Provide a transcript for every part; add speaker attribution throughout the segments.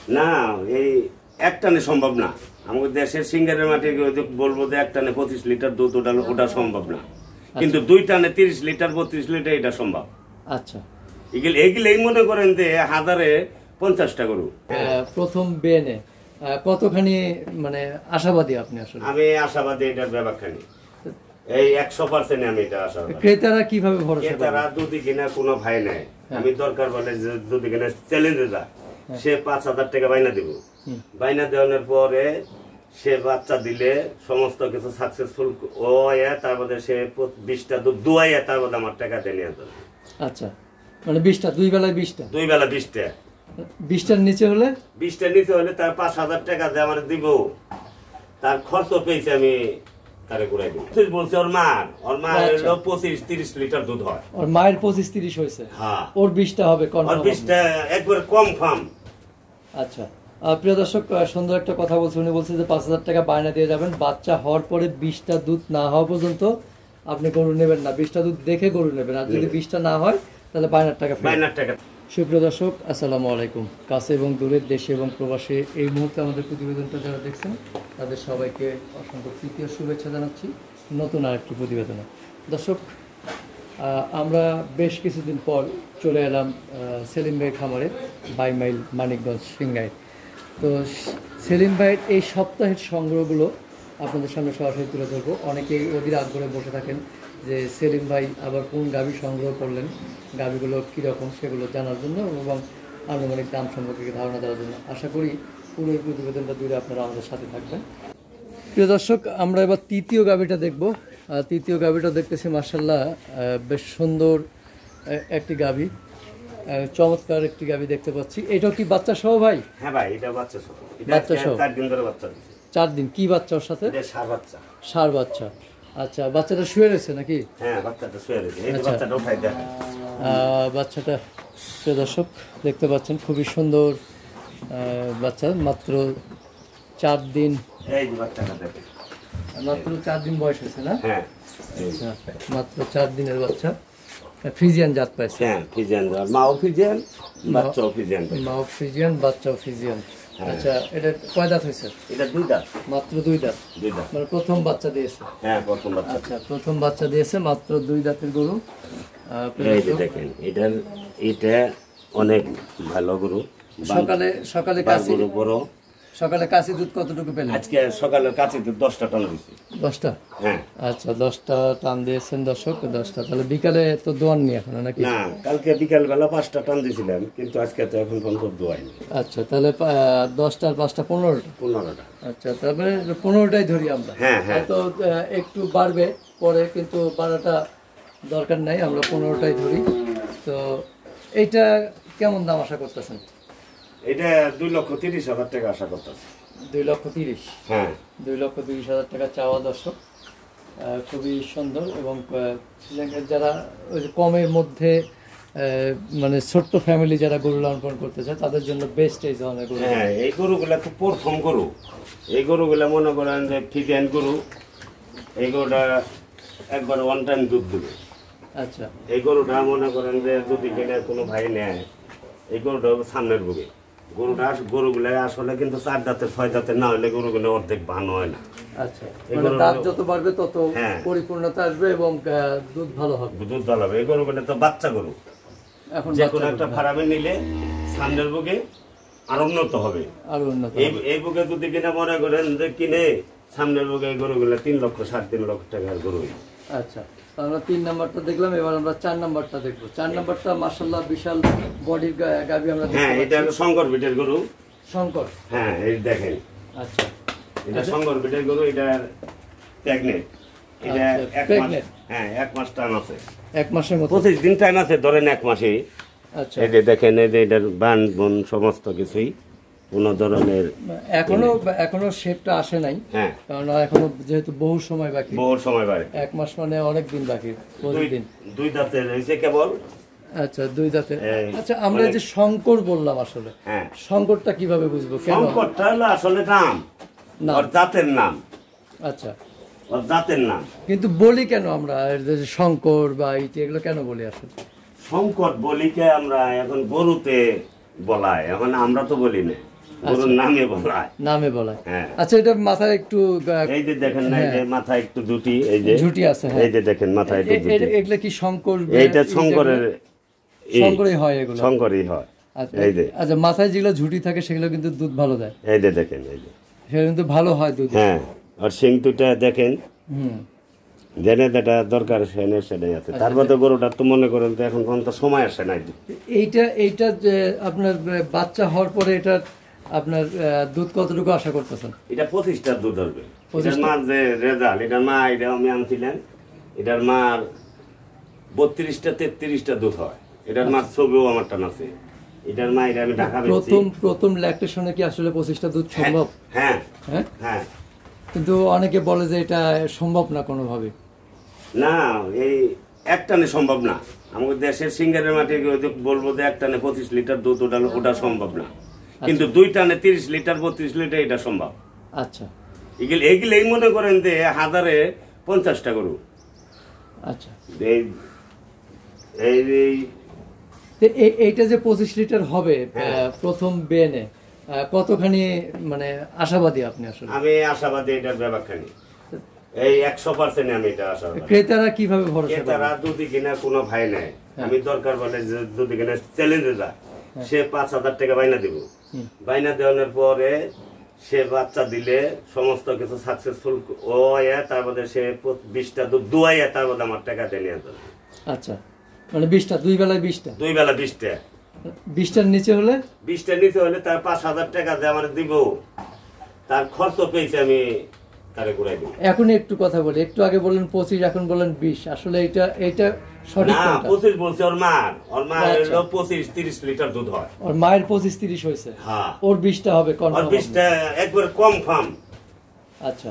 Speaker 1: না এই এক টানে সম্ভব না। আমাদের দেশের সিঙ্গারের মাটি বলবো যে এক টানে 25 লিটার দুধ ওটা সম্ভব না, কিন্তু 2 টানে 30 লিটার 32 লিটার এটা সম্ভব।
Speaker 2: আচ্ছা,
Speaker 1: এগুলোই মনে করেন যে হাজারে 50টা গরু।
Speaker 2: প্রথম বেনে কতখানি মানে আশাবাদী আপনি? আসলে
Speaker 1: আমি আশাবাদী এটার ব্যাপারখানি এই 100% আমি এটা আশাবাদী।
Speaker 2: ক্রেতারা কিভাবে ভরসা করে?
Speaker 1: ক্রেতারা দুধ কিনা কোনো ভাই নাই, আমি দরকার বলে দুধ কিনা চ্যালেঞ্জে যা সে 5000 টাকা বাইনা দিব, বাইনা দেওয়ানোর পরে সে বাচ্চা দিলে সমস্ত কিছু সাকসেসফুল ও তারপরে সে 20টা দুধ দুয়াইয়া তারপরে আমার টাকা দিয়ে নিয়ে যাবে।
Speaker 2: আচ্ছা, মানে 20টা, 2 বেলায় 20টা?
Speaker 1: 2 বেলা 20টা।
Speaker 2: 20টার নিচে হলে?
Speaker 1: 20টার নিচে হলে তার 5000 টাকা দিয়ে আমার দিব, তার খরচ পেয়েছে আমি তারে ঘুরাই দিব। বলছে ওর মা 25-30 লিটার দুধ হয়।
Speaker 2: ওর মায়ের 25-30 হয়েছে?
Speaker 1: হ্যাঁ।
Speaker 2: ওর 20টা হবে কনফার্ম?
Speaker 1: 20টা একবার কনফার্ম।
Speaker 2: আচ্ছা, প্রিয় দর্শক, সুন্দর একটা কথা বলছে। উনি বলছে যে 5000 টাকা বায়না দিয়ে যাবেন, বাচ্চা হওয়ার পরে 20টা দুধ না হওয়া পর্যন্ত আপনি গরু নেবেন না, 20টা দুধ দেখে গরু নেবেন, আর যদি 20টা না হয় তাহলে বায়নার টাকা। সুপ্রিয় দর্শক, আসসালামু আলাইকুম। কাছে এবং দূরের, দেশে এবং প্রবাসে এই মুহূর্তে আমাদের প্রতিবেদনটা যারা দেখছেন তাদের সবাইকে অসংখ্য তৃতীয় শুভেচ্ছা জানাচ্ছি নতুন আরেকটি প্রতিবেদনে। দর্শক, আমরা বেশ কিছুদিন পর চলে এলাম সেলিম ভাইয়ের খামারে, 22 মাইল মানিকগঞ্জ সিংগাই। তো সেলিম ভাইয়ের এই সপ্তাহের সংগ্রহগুলো আপনাদের সামনে সরাসরি তুলে ধরবো। অনেকেই অধীর আগ্রহে বসে থাকেন যে সেলিম ভাই আবার কোন গাভী সংগ্রহ করলেন, গাভীগুলো কীরকম সেগুলো জানার জন্য এবং আনুমানিক দাম সম্পর্কে ধারণা দেওয়ার জন্য। আশা করি পুরো এই প্রতিবেদনটা জুড়ে আপনারা আমাদের সাথে থাকবেন। প্রিয় দর্শক, আমরা এবার তৃতীয় গাভীটা দেখব। তৃতীয় গাভীটা দেখতেছি মাশাআল্লাহ বেশ সুন্দর একটি গাভী, চমৎকার একটি গাভী দেখতে পাচ্ছি। এটাও কি বাচ্চা সহ ভাই?
Speaker 1: হ্যাঁ ভাই, এটা বাচ্চা সহ।
Speaker 2: বাচ্চা সহ
Speaker 1: 4 দিন ধরে বাচ্চা দিচ্ছে।
Speaker 2: 4 দিন? কি বাচ্চা ওর সাথে?
Speaker 1: এটা ষাঁড় বাচ্চা।
Speaker 2: ষাঁড় বাচ্চা। আচ্ছা, বাচ্চাটা শুয়ে রয়েছে নাকি?
Speaker 1: হ্যাঁ, বাচ্চাটা শুয়ে রয়েছে। এই বাচ্চাটা উঠাই দেন।
Speaker 2: বাচ্চাটা প্রিয় দর্শক দেখতে পাচ্ছেন, খুবই সুন্দর বাচ্চা, মাত্র 4 দিন।
Speaker 1: এই যে বাচ্চাটা দেখেন,
Speaker 2: মাত্র 4 দিন বয়স হয়েছে না?
Speaker 1: হ্যাঁ,
Speaker 2: আচ্ছা, মাত্র 4 দিনের বাচ্চা। ফ্রিজিয়ান জাত পাইছে?
Speaker 1: হ্যাঁ, ফ্রিজিয়ান, মাও ফ্রিজিয়ান, বাচ্চাও ফ্রিজিয়ান।
Speaker 2: মাও ফ্রিজিয়ান, বাচ্চাও ফ্রিজিয়ান। আচ্ছা, এটা কয় দাঁত হয়েছে?
Speaker 1: এটা 2 দাঁত।
Speaker 2: মাত্র 2 দাঁত?
Speaker 1: 2 দাঁত,
Speaker 2: মানে প্রথম বাচ্চা দিয়েছে?
Speaker 1: হ্যাঁ, প্রথম বাচ্চা।
Speaker 2: আচ্ছা, প্রথম বাচ্চা দিয়েছে, মাত্র 2 দাঁতের গরু।
Speaker 1: এই যে দেখেন, এটা অনেক ভালো গরু।
Speaker 2: সকালে কাশি গরু বড়। সকালে কাশি দুধ কতটুকু পেলেন?
Speaker 1: আজকে সকালে কাশি দুধ 10টা টান দিয়েছি।
Speaker 2: 10টা?
Speaker 1: হ্যাঁ।
Speaker 2: আচ্ছা, 10টা টান দিয়েছেন দর্শক। 10টা তাহলে বিকালে তো দোয়াননি এখনো নাকি?
Speaker 1: না, কালকে বিকাল বেলা 5টা টান দিয়েছিলাম, কিন্তু আজকে তো এখন পর্যন্ত দোয়াইনি।
Speaker 2: আচ্ছা, তাহলে 10টা আর 5টা 15টা। আচ্ছা, তারপরে 15টাই ধরি আমরা।
Speaker 1: হ্যাঁ হ্যাঁ,
Speaker 2: তো একটু বাড়বে পরে, কিন্তু বাড়াটা দরকার নাই, আমরা 15টাই ধরি। তো এইটা কেমন দাম আশা করতেছেন?
Speaker 1: এটা 2,30,000 টাকা আশা করতেছি।
Speaker 2: 2,30,000?
Speaker 1: হ্যাঁ,
Speaker 2: 2,30,000 টাকা চাওয়া দর্শক। খুবই সুন্দর এবং যারা কমের মধ্যে মানে ছোট্ট ফ্যামিলি যারা গরু লালন পালন করতে চায় তাদের জন্য বেস্ট এই ধরনের গরু।
Speaker 1: হ্যাঁ, এই গরুগুলা খুব প্রথম গরু। এই গরুগুলা মনে করেন যে ফ্রিজিয়ান গরু। এই গরুটা একবার 1 টাইম দুধ দেবে।
Speaker 2: আচ্ছা,
Speaker 1: এই গরুটা মনে করেন যে যদি কিনে কোনো ভাই নেয়, এই গরুটা সামনের বুকে। গরুগুলা আসলে কিন্তু 4 দাঁতের 6 দাঁতের না হলে গরুগুলো অর্ধেক ভালো হয় না।
Speaker 2: আচ্ছা, মানে দাঁত যত বাড়বে তত পরিপূর্ণতা আসবে এবং দুধ ভালো হবে।
Speaker 1: দুধ ভালো হবে। এই গরুগুলো তো বাচ্চা গরু, এখন যে কোনো একটা ফার্মে নিলে সামনের বুকে আর উন্নত হবে। এই বুকে যদি কিনা মনে করেন যে কিনে সামনের বুকে এই গরুগুলো 3,60,000 3 লক্ষ টাকার গরু।
Speaker 2: আচ্ছা, আমরা 3 নাম্বারটা দেখলাম, এবার আমরা 4 নাম্বারটা দেখবো। 4 নাম্বারটা মাশাআল্লাহ বিশাল বডির গাভী আমরা দেখতে পাচ্ছি।
Speaker 1: হ্যাঁ, এটা শঙ্কর বিটের গরু।
Speaker 2: শঙ্কর?
Speaker 1: হ্যাঁ, এই দেখেন।
Speaker 2: আচ্ছা,
Speaker 1: এটা শঙ্কর বিটের গরু। এটা প্রেগনেন্ট। এটা 1 মাস। হ্যাঁ, 1 মাস টাইম আছে।
Speaker 2: 1 মাসের মতো?
Speaker 1: 25 দিন টাইম আছে ধরেন 1 মাসে।
Speaker 2: আচ্ছা,
Speaker 1: এই যে দেখেন, এই যে এটার বান বন সমস্ত কিছুই কোন ধরনের
Speaker 2: এখনো শেপটা আসে নাই।
Speaker 1: হ্যাঁ,
Speaker 2: কারণ এখনো যেহেতু বহু সময় বাকি।
Speaker 1: 1
Speaker 2: মাস মানে অনেক দিন বাকি।
Speaker 1: 2 দাঁতের হয়েছে কেবল।
Speaker 2: আচ্ছা, 2 দাঁতের। আচ্ছা, আমরা যে শঙ্কর বললাম, আসলে শঙ্করটা কিভাবে বুঝবো?
Speaker 1: শঙ্করটা হলো আসলে নাম, ওর জাতের নাম।
Speaker 2: আচ্ছা,
Speaker 1: ওর জাতের নাম।
Speaker 2: কিন্তু বলি কেন আমরা শঙ্কর বা এগুলো কেন বলি? আসলে শঙ্কর
Speaker 1: বলিকে আমরা এখন গরুতে বলাই, এখন আমরা তো বলি না। গরুর নামে বলায়।
Speaker 2: নামে বলায়।
Speaker 1: হ্যাঁ।
Speaker 2: আচ্ছা, এটা মাথায় একটু
Speaker 1: এই যে দেখেন না, এই যে মাথায় একটু জুটি, এই যে
Speaker 2: ঝুটি আছে।
Speaker 1: এই যে দেখেন মাথায় একটু জুটি।
Speaker 2: এগুলা কি শঙ্কর?
Speaker 1: এইটা শঙ্করের,
Speaker 2: শঙ্করই হয় এগুলো।
Speaker 1: শঙ্করই হয়। এই যে
Speaker 2: আচ্ছা, মাথায় যেগুলো ঝুটি থাকে সেগুলো কিন্তু দুধ ভালো দেয়।
Speaker 1: এই যে দেখেন, এই যে
Speaker 2: সেগুলো কিন্তু ভালো হয় দুধ।
Speaker 1: হ্যাঁ, আর সিং দুটা দেখেন,
Speaker 2: হুম।
Speaker 1: যেটা যেটা দরকার সেটাই আছে। তারপর তো গরুটা তো মনে করেন তো এখন পর্যন্ত সময় আসে নাই।
Speaker 2: এইটা যে আপনার বাচ্চা হওয়ার পরে এটা আপনার দুধ কতটুকু আশা করতেছেন?
Speaker 1: এটা 25টা দুধ হবে। এটার মার যে রেজাল্ট, এটার মা, এটা আমি আনছিলেন, এটার মার 32টা 33টা দুধ হয়। এটার মার ছবিও আমার টান আছে। এটার মা, এটা আমি ঢাকা বেচছি।
Speaker 2: প্রথম ল্যাকটেশনে কি আসলে 25টা দুধ সম্ভব?
Speaker 1: হ্যাঁ
Speaker 2: হ্যাঁ
Speaker 1: হ্যাঁ।
Speaker 2: কিন্তু অনেকে বলে যে এটা সম্ভব না কোনোভাবে।
Speaker 1: না, এই একটানে সম্ভব না। আমাদের দেশের সিঙ্গারের মাটি বলবো যে একটানে 25 লিটার দুধ ওটা সম্ভব না, কিন্তু 2 টানে 30 লিটার 32 লিটার এটা সম্ভব।
Speaker 2: আচ্ছা,
Speaker 1: এগুলোই মনে করেন যে 1050টা গরু।
Speaker 2: আচ্ছা, এইটা যে 25 লিটার হবে প্রথম বেনে, কতখানি মানে আশাবাদী আপনি? আসলে
Speaker 1: আমি আশাবাদী এটার ব্যাপারখানি, এই 100% আমি এটা আশাবাদী।
Speaker 2: ক্রেতারা কিভাবে ভরসা করে?
Speaker 1: ক্রেতারা দুধি কিনা কোনো ভাই নাই। আমি দরকার বলে যে দুধি কিনা চ্যালেঞ্জে যায়, সে 5000 টাকা বাইনা দিব। বাইনা দেওয়ানোর পরে সে বাচ্চা দিলে সমস্ত কিছু সাকসেসফুল হয়ে তারপরে সে 20টা দুধ দুয়াইয়া তারপরে আমার টাকা দিয়ে নিয়ে যাবে।
Speaker 2: আচ্ছা, মানে 20টা, 2 বেলায় 20টা?
Speaker 1: 2 বেলা 20টা।
Speaker 2: 20টার নিচে হলে?
Speaker 1: 20টার নিচে হলে তার 5000 টাকা যে আমার দিব, তার খরচ পেয়েছে আমি তারে ঘুরাই দিব।
Speaker 2: এখন একটু কথা বলি, একটু আগে বললেন 25, এখন বললেন 20, আসলে এটা সঠিক
Speaker 1: না?
Speaker 2: কোনটা?
Speaker 1: 25 বলছে ওর মার হলো 25-30 লিটার দুধ হয়।
Speaker 2: ওর মায়ের 25-30 হয়েছে।
Speaker 1: হ্যাঁ,
Speaker 2: ওর 20টা হবে
Speaker 1: ওর
Speaker 2: কনফার্ম?
Speaker 1: 20টা একবার কনফার্ম।
Speaker 2: আচ্ছা,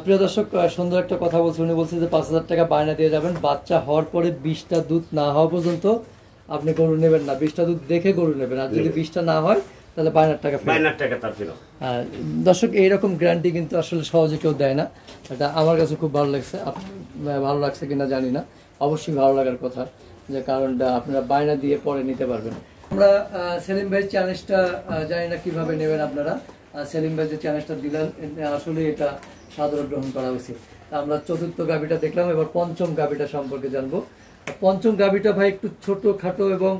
Speaker 2: প্রিয় দর্শক, সুন্দর একটা কথা বলছে। উনি বলছে যে 5000 টাকা বায়না দিয়ে যাবেন, বাচ্চা হওয়ার পরে 20টা দুধ না হওয়া পর্যন্ত আপনি গরু নেবেন না। 20টা দুধ দেখে গরু নেবেন, আর যদি 20টা না হয় তাহলে বায়নার টাকা
Speaker 1: তার ছিল।
Speaker 2: দর্শক, এইরকম গ্যারান্টি কিন্তু আসলে সহজে কেউ দেয় না। এটা আমার কাছে খুব ভালো লাগছে। ভালো লাগছে কিনা জানি না, অবশ্যই ভালো লাগার কথা, যে কারণটা আপনারা বায়না দিয়ে পরে নিতে পারবেন। আমরা সেলিম ভাই চ্যালেঞ্জটা জানি না কিভাবে নেবেন আপনারা। সেলিম ভাই যে চ্যালেঞ্জটা দিলেন, আসলে এটা সাদরে গ্রহণ করা উচিত। আমরা চতুর্থ গাভীটা দেখলাম, এবার পঞ্চম গাভীটা সম্পর্কে জানবো। পঞ্চম গাভীটা ভাই একটু ছোট খাটো এবং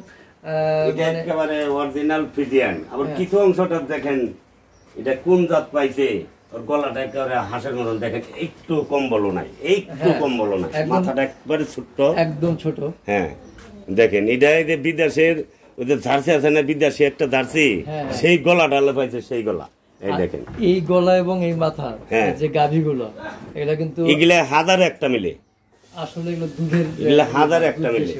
Speaker 1: একেবারে অরিজিনাল ফ্রিজিয়ান। আবার কিছু অংশটা দেখেন, এটা কোন জাত পাইছে, ওর গলাটা একেবারে হাঁসের মতন দেখেন, একটু কম্বল নাই, একটু কম্বল নাই, মাথাটা একবারে ছোট্ট, একদম ছোট। হ্যাঁ, দেখেন এটা এই যে বিদেশের ওই যে জার্সি আছে না, বিদেশি একটা জার্সি, সেই গলাটা পাইছে, সেই গলা। এই দেখেন,
Speaker 2: এই গলা এবং এই মাথা যে গাভীগুলো, এগুলা কিন্তু
Speaker 1: এগুলা 1000 একটা মিলে,
Speaker 2: আসলে এগুলো দুধের,
Speaker 1: এগুলা 1000 একটা মিলে।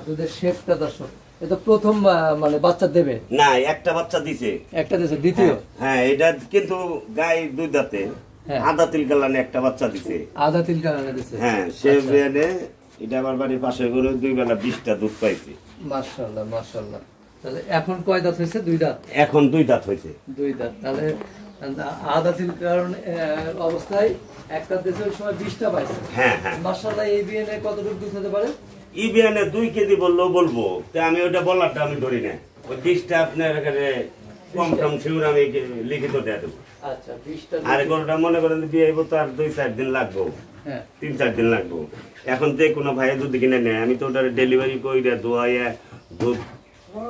Speaker 2: দুধের শেপটা দর্শক, এটা প্রথম মানে বাচ্চা দেবে
Speaker 1: না, একটা বাচ্চা দিছে,
Speaker 2: একটা দিছে, দ্বিতীয়।
Speaker 1: হ্যাঁ, এটা কিন্তু গায়ে 2 দাঁতে, আধা তিল কালানে একটা বাচ্চা দিছে,
Speaker 2: আধা তিল কালানে দিছে।
Speaker 1: হ্যাঁ, সে বেনে এটা আমার বাড়ির পাশে করে 2 বেলা 20টা দুধ পাইছে।
Speaker 2: মাশাআল্লাহ, মাশাআল্লাহ। তাহলে এখন কয় দাঁত হয়েছে? 2 দাঁত।
Speaker 1: এখন 2 দাঁত হয়েছে।
Speaker 2: 2 দাঁত। তাহলে আধা তিল কারণ অবস্থায় একটা দেশের সময় 20টা পাইছে।
Speaker 1: হ্যাঁ হ্যাঁ,
Speaker 2: মাশাআল্লাহ। এই বিএনএ কতটুকু দুধ হতে পারে?
Speaker 1: ইবিএনে 2 কেজি বলবো, তা আমি ওটা বলারটা আমি ধরি না। ওই 20টা আপনার এখানে কম শিউর আমি লিখিত দিয়ে দেবো।
Speaker 2: আচ্ছা, 20টা। আর
Speaker 1: গরুটা মনে করেন বিয়ে হইব তো আর 2-4 দিন লাগবো, 3-4 দিন লাগবো। এখন যে কোনো ভাইয়া দুধ কিনে নেয়, আমি তো ওটা ডেলিভারি কইরা দোয়াইয়া দুধ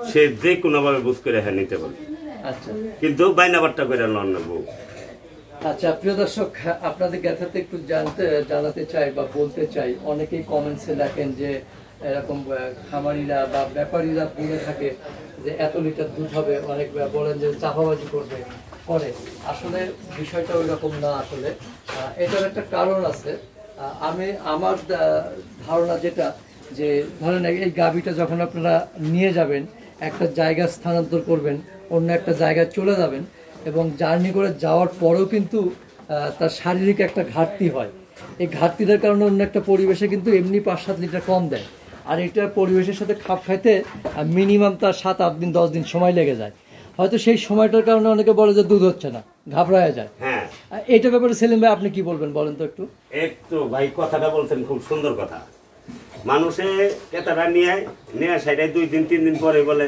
Speaker 1: সে যে কোনো ভাবে বুঝ করে নিতে পারে। আচ্ছা, কিন্তু বাইনাবারটা করে লন নেবো।
Speaker 2: আচ্ছা, প্রিয় দর্শক, আপনাদের কাছে একটু জানাতে চাই বা বলতে চাই, অনেকেই কমেন্টসে লেখেন যে এরকম খামারিরা বা ব্যাপারীরা বলে থাকে যে এত লিটার দুধ হবে, অনেক বলেন যে চাপাবাজি করে। আসলে বিষয়টা ওই রকম না। আসলে এটার একটা কারণ আছে। আমার ধারণা যেটা, যে ধরেন এই গাভীটা যখন আপনারা নিয়ে যাবেন, একটা জায়গা স্থানান্তর করবেন, অন্য একটা জায়গায় চলে যাবেন, এবং জার্নি করে যাওয়ার পরেও কিন্তু তার শারীরিক একটা ঘাটতি হয়। এই ঘাটতিটার কারণে অন্য একটা পরিবেশে কিন্তু এমনি 5-7 লিটার কম দেয়, আর এটা পরিবেশের সাথে খাপ খাইতে মিনিমাম তার 7-8 দিন 10 দিন সময় লেগে যায়। হয়তো সেই সময়টার কারণে অনেকে বলে যে দুধ হচ্ছে না, ঘাবড়ায় যায়।
Speaker 1: হ্যাঁ,
Speaker 2: এটা ব্যাপারে সেলিম ভাই আপনি কি বলবেন, বলেন তো একটু।
Speaker 1: ভাই কথাটা বলছেন খুব সুন্দর কথা। মানুষে ক্রেতারা নিয়ে সেটাই 2 দিন 3 দিন পরে বলে,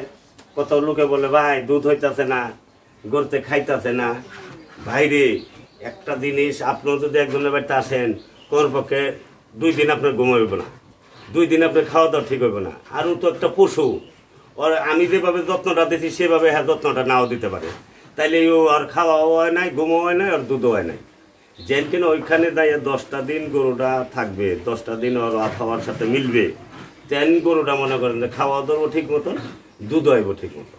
Speaker 1: কত লোকে বলে ভাই দুধ হইতেছে না, গরুতে খাইতেছে না। ভাইরে একটা জিনিস, আপনিও যদি একজনের বাড়িতে আসেন, কোন পক্ষে 2 দিন আপনার ঘুম হইব না, 2 দিন আপনার খাওয়া দাওয়া ঠিক হইব না। আরও তো একটা পশু, ওর আমি যেভাবে যত্নটা দিচ্ছি সেভাবে হ্যাঁ যত্নটা নাও দিতে পারে, তাইলে ও আর খাওয়াও হয় নাই, ঘুমও হয় নাই, আর দুধও হয় নাই। যেন কিনা ওইখানে যাই 10টা দিন গরুটা থাকবে, 10টা দিন ওর খাওয়ার সাথে মিলবে, তেন গরুটা মনে করেন যে খাওয়া দাওয়া ঠিক মতো, দুধ হইব ঠিক মতো।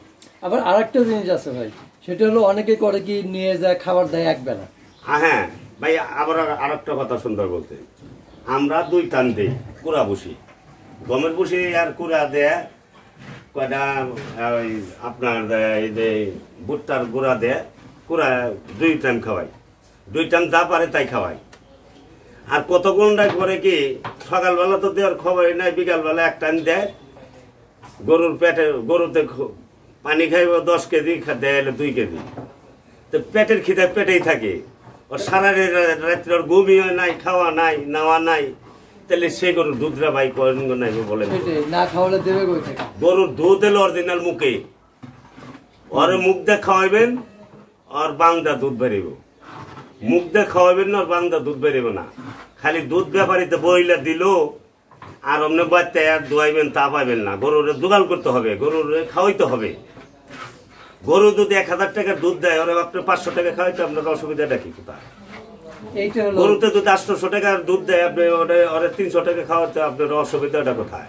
Speaker 2: আবার আরেকটা জিনিস আছে ভাই, সেটা হলো অনেকে করে কি নিয়ে যায় খাবার দেয় একবেলা।
Speaker 1: হ্যাঁ ভাই, আবার আরেকটা কথা সুন্দর বলতে, আমরা 2 টান দিই কুড়া বসি, গমের বসি আর কুড়া দেয় কয়টা, ওই আপনার এই যে ভুট্টার গুঁড়া দেয় কুড়া 2 টাইম খাওয়াই, 2 টাইম যা পারে তাই খাওয়াই। আর কত ঘন্টায় করে কি সকালবেলা তো দেওয়ার খবরই নাই, বিকালবেলা 1 টাইম দেয় গরুর পেটে, গরুতে পানি খাইব 10 কেজি, দেয় 2 কেজি, তো পেটের খিদে পেটেই থাকে, ওর সারা রাত্রে ওর ঘুমই নাই, খাওয়া নাই, নাওয়া নাই, তাহলে সে গরুর দুধটা ভাই করেন নাই বলেন?
Speaker 2: না খাওয়ালে দেবে কই থেকে?
Speaker 1: গরুর দুধ এলো অরিজিনাল মুখে, ওর মুখ দিয়ে খাওয়াইবেন আর বাংদা দুধ বেরিব, মুখ দিয়ে খাওয়াবেন না, আর বাংদা দুধ বেরিব না। খালি দুধ ব্যাপারীতে বইলা দিল আর অমনে বাচ্চা আর দোয়াইবেন তা পাইবেন না। গরুর জোগাড় করতে হবে, গরুর খাওয়াইতে হবে। গরু যদি 1000 টাকার দুধ দেয়, ওরা আপনি 500 টাকা খাওয়াইতে আপনার অসুবিধাটা কি কোথায়? গরুতে যদি 800 টাকার দুধ দেয়, আপনি ওরা 300 টাকা খাওয়াতে আপনার অসুবিধাটা কোথায়?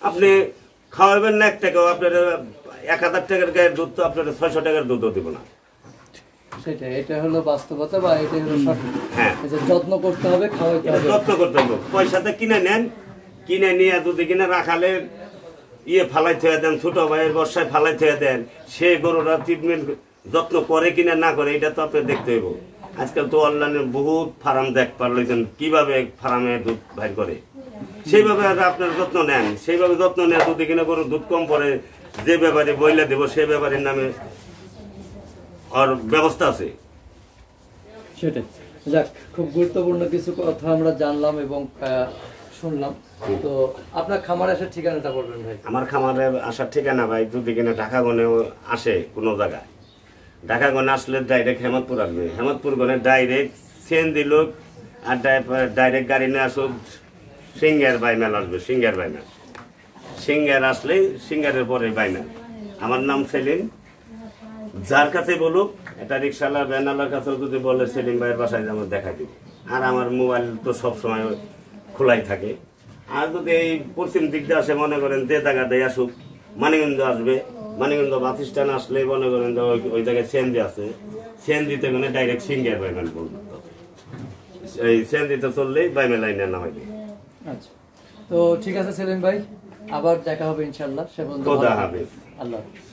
Speaker 1: আপনি খাওয়াবেন না 1 টাকাও, আপনার 1000 টাকার গায়ের দুধ তো আপনার 600 টাকার দুধও দিব না।
Speaker 2: সেটাই, এটা হলো বাস্তবতা বা এটাই হলো সঠিক।
Speaker 1: হ্যাঁ,
Speaker 2: যত্ন করতে হবে, খাওয়াইতে হবে,
Speaker 1: যত্ন করতে হবে। পয়সাতে কিনে নেন, কিনে নিয়ে যদি কিনে রাখালে ফালাই থেকে দেন, ছোট ভাইয়ের বর্ষায় ফালাই থেকে দেন, সে গরুরা ট্রিটমেন্ট যত্ন করে কিনা না করে, এটা তো আপনার দেখতে হইব। আজকাল তো অনলাইনে বহুত ফার্ম দেখ পারলেন কিভাবে ফার্মে দুধ বাইর করে, সেইভাবে আপনার যত্ন নেন, সেইভাবে যত্ন নেন। যদি কিনা গরুর দুধ কম পড়ে, যে ব্যাপারে বইলা দেবো সে ব্যাপারের নামে আর ব্যবস্থা আছে।
Speaker 2: সেটাই। যাক, খুব গুরুত্বপূর্ণ কিছু কথা আমরা জানলাম এবং শুনলাম। তো আপনার খামারে আসার ঠিকানাটা বলবেন ভাই।
Speaker 1: আমার খামারে আসার ঠিকানা ভাই, যদি কিনা ঢাকা গনে আসে কোনো জায়গায়, ঢাকা গনে আসলে ডাইরেক্ট হেমতপুর আসবে, হেমতপুর গনে ডাইরেক্ট সিএনজি লোক আর ডাইরেক্ট গাড়ি নিয়ে আসুক সিঙ্গার বাইমেল আসবে, সিঙ্গার বাইমেল। সিঙ্গার আসলে সিঙ্গারের পরে বাইমেল। আমার নাম সেলিম, যার কাছে বলুক, এটা রিক্সাওয়ালা ভ্যানওয়ালার কাছেও যদি বলে সেলিম ভাইয়ের বাসায় যেমন দেখা দিব। আর আমার মোবাইল তো সবসময় খোলাই থাকে। আর যদি এই পশ্চিম দিক দিয়ে আসে, মনে করেন যে জায়গা দিয়ে আসুক, মানিগঞ্জ আসবে, মানিগঞ্জ বাস স্ট্যান্ড আসলে মনে করেন যে ওই জায়গায় সিএনজি আছে, সিএনজিতে মানে ডাইরেক্ট সিঙ্গার বাইমেল বলবো, এই সিএনজিতে চললেই বাইমেল লাইনে নামাইবে।
Speaker 2: আচ্ছা, তো ঠিক আছে সেলিম ভাই, আবার দেখা হবে ইনশাআল্লাহ। সে পর্যন্ত
Speaker 1: খোদা হাফেজ।
Speaker 2: আল্লাহ হাফেজ।